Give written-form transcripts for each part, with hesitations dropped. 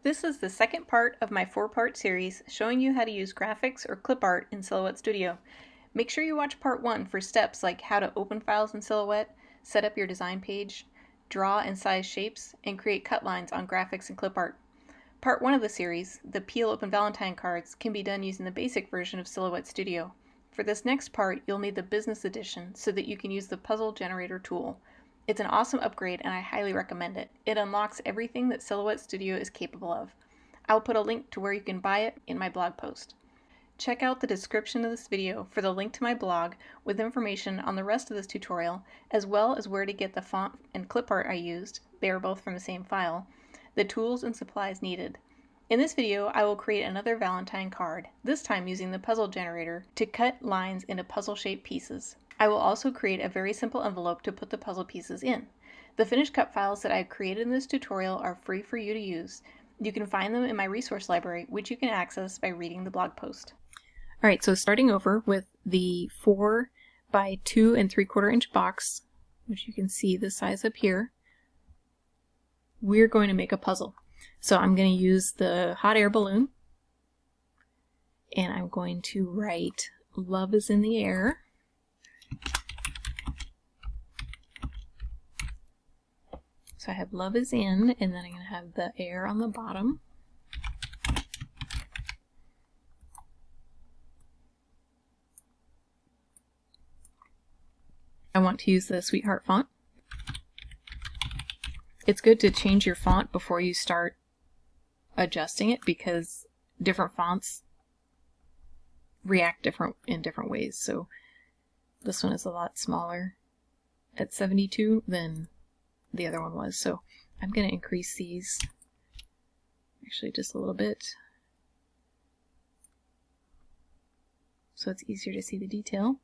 This is the second part of my 4-part series showing you how to use graphics or ClipArt in Silhouette Studio. Make sure you watch part 1 for steps like how to open files in Silhouette, set up your design page, draw and size shapes, and create cut lines on graphics and ClipArt. Part 1 of the series, the Peel Open Valentine cards, can be done using the basic version of Silhouette Studio. For this next part, you'll need the business edition so that you can use the puzzle generator tool. It's an awesome upgrade and I highly recommend it. It unlocks everything that Silhouette Studio is capable of. I'll put a link to where you can buy it in my blog post. Check out the description of this video for the link to my blog with information on the rest of this tutorial, as well as where to get the font and ClipArt I used, they are both from the same file, the tools and supplies needed. In this video, I will create another Valentine card, this time using the puzzle generator to cut lines into puzzle-shaped pieces. I will also create a very simple envelope to put the puzzle pieces in. The finished cut files that I have created in this tutorial are free for you to use. You can find them in my resource library, which you can access by reading the blog post. Alright, so starting over with the 4 by 2 3/4 inch box, which you can see the size up here, we're going to make a puzzle. So I'm going to use the hot air balloon, and I'm going to write "Love is in the air." So I have "love is in," and then I'm going to have the air on the bottom. I want to use the Sweetheart font. It's good to change your font before you start adjusting it because different fonts react in different ways. So this one is a lot smaller at 72 than the other one was. So I'm going to increase these actually just a little bit so it's easier to see the detail.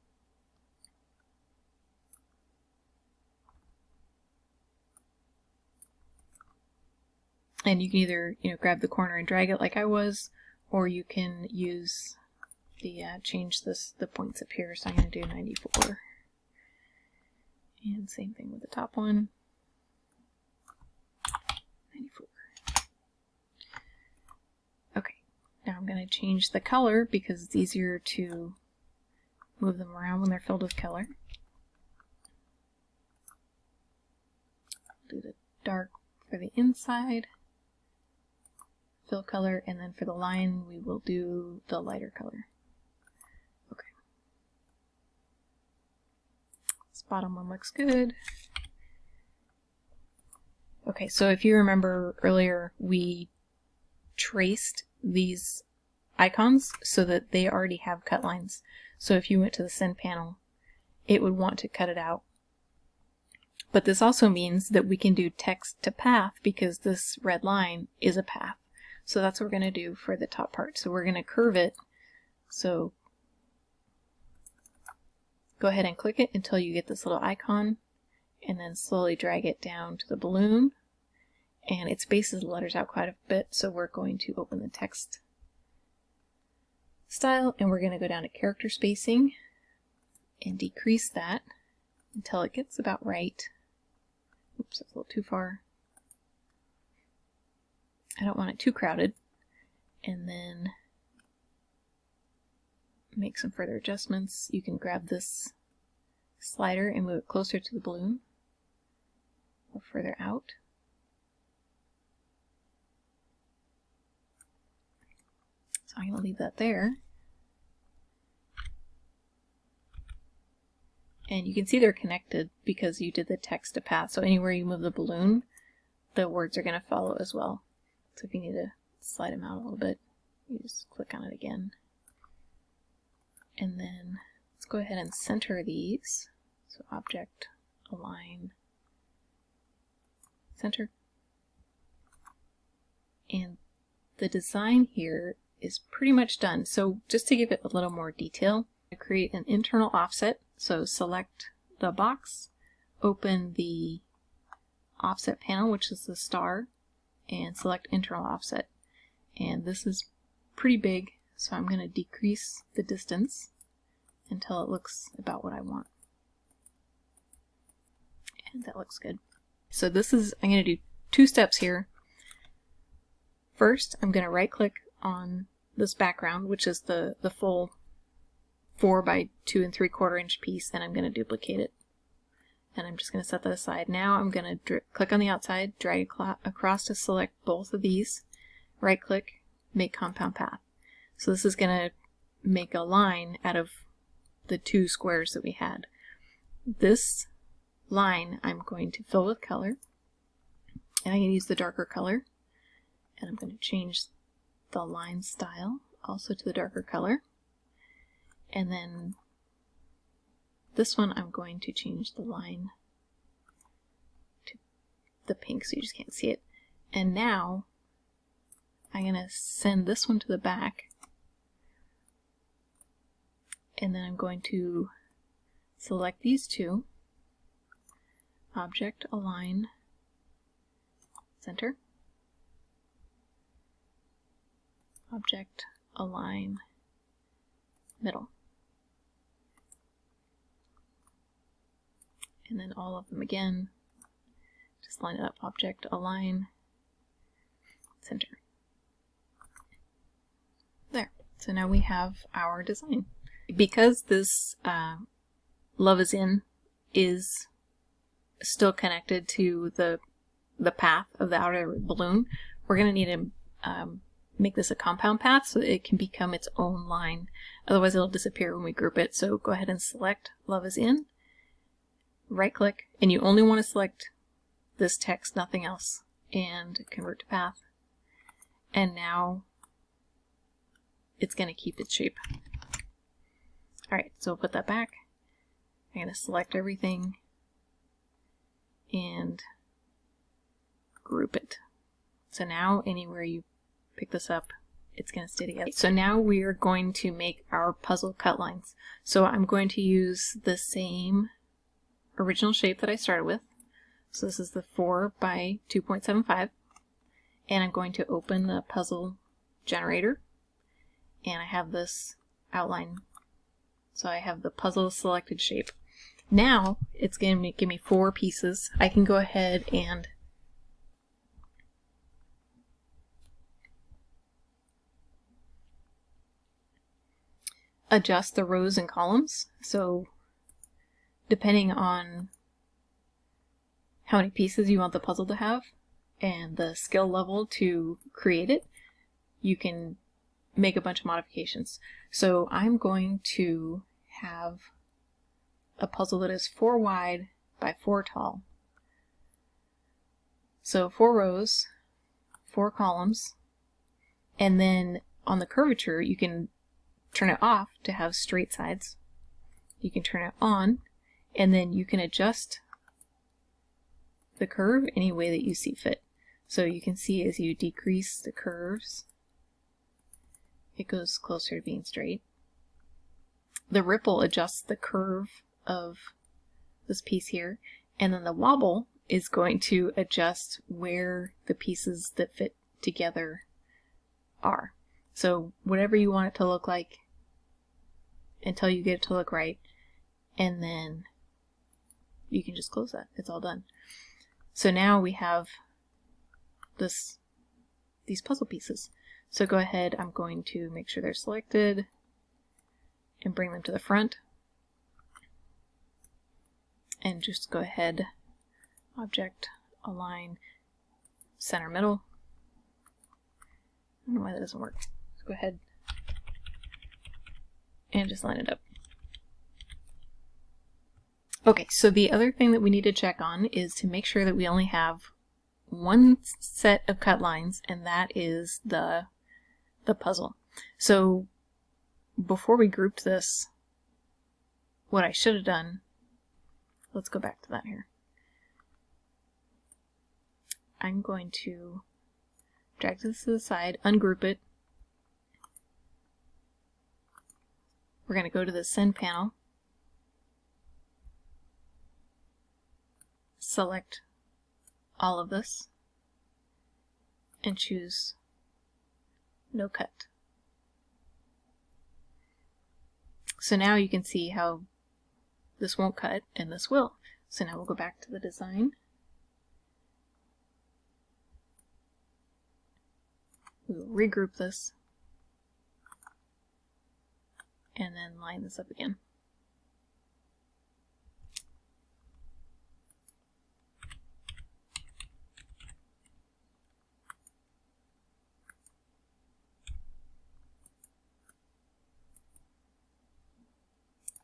And you can either, grab the corner and drag it like I was, or you can use the, change the points up here. So I'm going to do 94. And same thing with the top one. 94. Okay, now I'm going to change the color because it's easier to move them around when they're filled with color. Do the dark for the inside. Fill color, and then for the line we will do the lighter color. Okay. This bottom one looks good. Okay, so if you remember earlier, we traced these icons so that they already have cut lines. So if you went to the send panel, it would want to cut it out. But this also means that we can do text to path because this red line is a path. So that's what we're going to do for the top part. So we're going to curve it. So go ahead and click it until you get this little icon, and then slowly drag it down to the balloon. And it spaces the letters out quite a bit, so we're going to open the text style, and we're going to go down to character spacing and decrease that until it gets about right. Oops, that's a little too far. I don't want it too crowded. And then make some further adjustments. You can grab this slider and move it closer to the balloon or further out. So I'm going to leave that there. And you can see they're connected because you did the text to path. So anywhere you move the balloon, the words are going to follow as well. So if you need to slide them out a little bit, you just click on it again. And then let's go ahead and center these. So object, align, center. And the design here is pretty much done. So just to give it a little more detail, I create an internal offset. So select the box, open the offset panel, which is the star, and select internal offset. And this is pretty big, so I'm going to decrease the distance until it looks about what I want. And that looks good. So this is, I'm going to do 2 steps here. First, I'm going to right click on this background, which is the full 4 by 2 3/4 inch piece, and I'm going to duplicate it. And I'm just going to set that aside. Now I'm going to click on the outside, drag across to select both of these, right click, make compound path. So this is going to make a line out of the 2 squares that we had. This line I'm going to fill with color, and I'm going to use the darker color, and I'm going to change the line style also to the darker color. And then this one I'm going to change the line to the pink so you just can't see it. And now I'm going to send this one to the back, and then I'm going to select these 2, Object, Align, Center, Object, Align, Middle. And then all of them again, just line it up, Object, Align, Center. There. So now we have our design. Because this Love Is In is still connected to the path of the outer balloon, we're going to need to make this a compound path so that it can become its own line. Otherwise it'll disappear when we group it. So go ahead and select Love Is In, right click, and you only want to select this text, nothing else, and convert to path. And now it's going to keep its shape. Alright, so we'll put that back. I'm going to select everything and group it. So now anywhere you pick this up, it's going to stay together. So now we are going to make our puzzle cut lines. So I'm going to use the same original shape that I started with. So this is the 4 by 2.75, and I'm going to open the puzzle generator, and I have this outline. So I have the puzzle selected shape. Now it's going to give me 4 pieces. I can go ahead and adjust the rows and columns. So depending on how many pieces you want the puzzle to have and the skill level to create it, you can make a bunch of modifications. So I'm going to have a puzzle that is 4 wide by 4 tall. So 4 rows, 4 columns, and then on the curvature you can turn it off to have straight sides. You can turn it on, and then you can adjust the curve any way that you see fit. So you can see as you decrease the curves, it goes closer to being straight. The ripple adjusts the curve of this piece here, and then the wobble is going to adjust where the pieces that fit together are. So whatever you want it to look like until you get it to look right, and then you can just close that. It's all done. So now we have these puzzle pieces. So go ahead, I'm going to make sure they're selected and bring them to the front. And just go ahead, Object, Align, Center, Middle. I don't know why that doesn't work. So go ahead and just line it up. Okay, so the other thing that we need to check on is to make sure that we only have one set of cut lines, and that is the puzzle. So before we grouped this, what I should have done, let's go back to that here. I'm going to drag this to the side, ungroup it. We're going to go to the Send panel, select all of this, and choose No Cut. So now you can see how this won't cut and this will. So now we'll go back to the design, We will regroup this and then line this up again.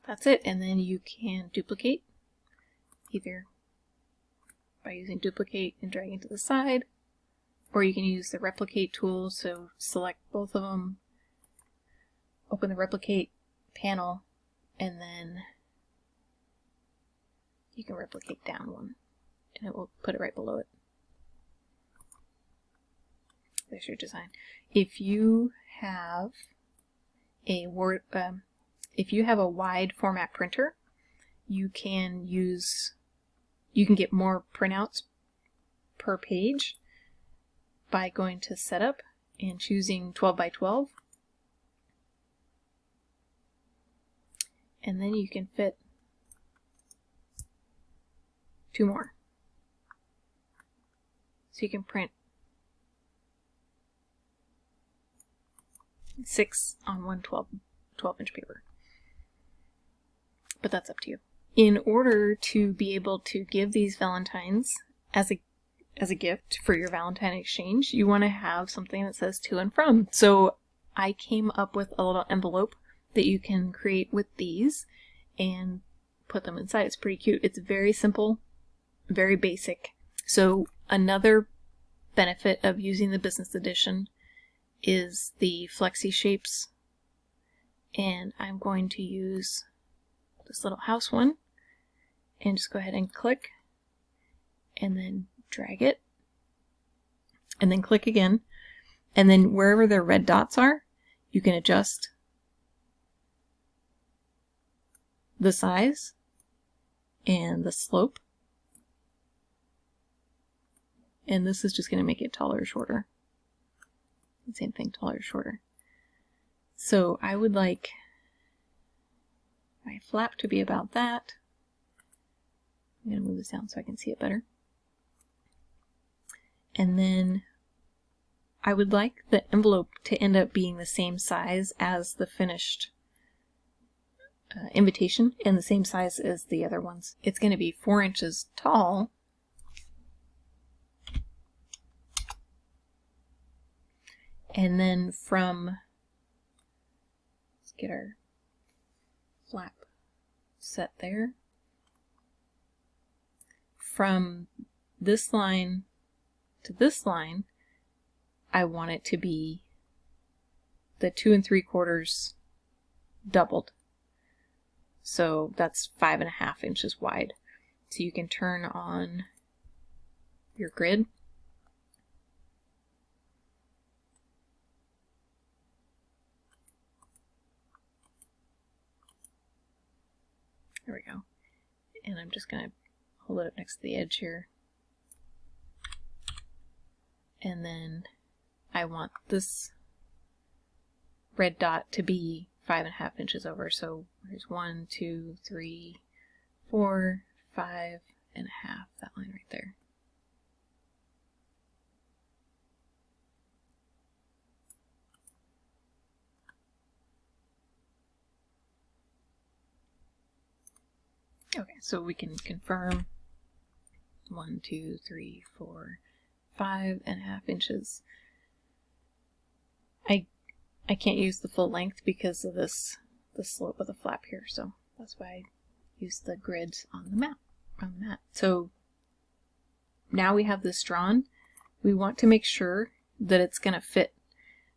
That's it, and then you can duplicate either by using duplicate and dragging to the side, or you can use the replicate tool, so select both of them, open the replicate panel, and then you can replicate down one, and it will put it right below it. There's your design. If you have a wide format printer, you can get more printouts per page by going to Setup and choosing 12 by 12. And then you can fit 2 more. So you can print 6 on one 12-inch paper. But that's up to you. In order to be able to give these Valentines as a gift for your Valentine exchange, you want to have something that says to and from. So I came up with a little envelope that you can create with these and put them inside. It's pretty cute. It's very simple, very basic. So another benefit of using the business edition is the Flexi Shapes, and I'm going to use this little house one and just go ahead and click and then drag it and then click again, and then wherever the red dots are you can adjust the size and the slope, and this is just going to make it taller or shorter. Same thing, taller or shorter. So I would like my flap to be about that. I'm going to move this down so I can see it better. And then I would like the envelope to end up being the same size as the finished invitation and the same size as the other ones. It's going to be 4 inches tall. And then let's get our flap set there. From this line to this line, I want it to be the 2 3/4 doubled. So that's 5.5 inches wide. So you can turn on your grid. There we go. And I'm just going to hold it up next to the edge here. And then I want this red dot to be 5.5 inches over. So there's 1, 2, 3, 4, 5.5, that line right there. Okay, so we can confirm 1, 2, 3, 4, 5.5 inches. I can't use the full length because of the slope of the flap here, so that's why I use the grids on the mat. So now we have this drawn. We want to make sure that it's going to fit,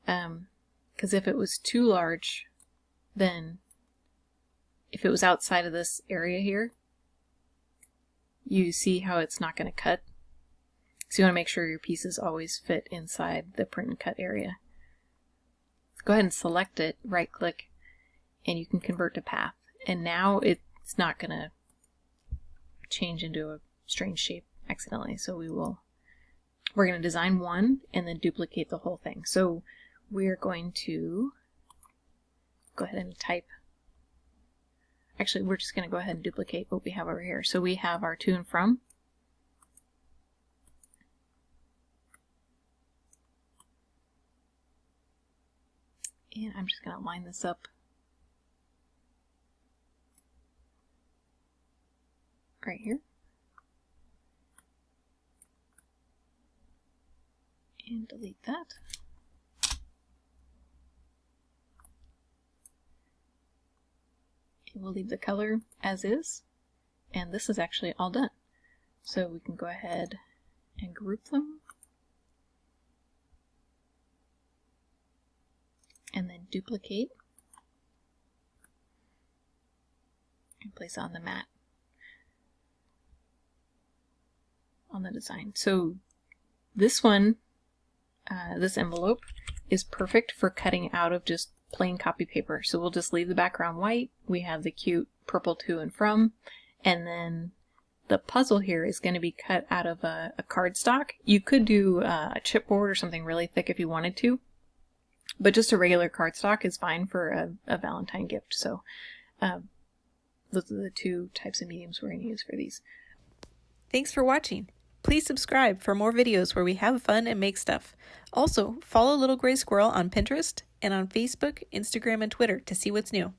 because if it was too large, then if it was outside of this area here, you see how it's not going to cut. So you want to make sure your pieces always fit inside the print and cut area. Go ahead and select it, right click, and you can convert to path. And now it's not going to change into a strange shape accidentally. So we're going to design one and then duplicate the whole thing. So we're going to go ahead and type. Actually, we're just going to go ahead and duplicate what we have over here. So we have our to and from. And I'm just going to line this up right here. And delete that. And we'll leave the color as is. And this is actually all done. So we can go ahead and group them. And then duplicate and place on the mat on the design. So this one, this envelope is perfect for cutting out of just plain copy paper. So we'll just leave the background white. We have the cute purple to and from, and then the puzzle here is going to be cut out of a cardstock. You could do a chipboard or something really thick if you wanted to, but just a regular cardstock is fine for a Valentine gift. So those are the two types of mediums we're going to use for these. Thanks for watching. Please subscribe for more videos where we have fun and make stuff. Also, follow Little Gray Squirrel on Pinterest and on Facebook, Instagram, and Twitter to see what's new.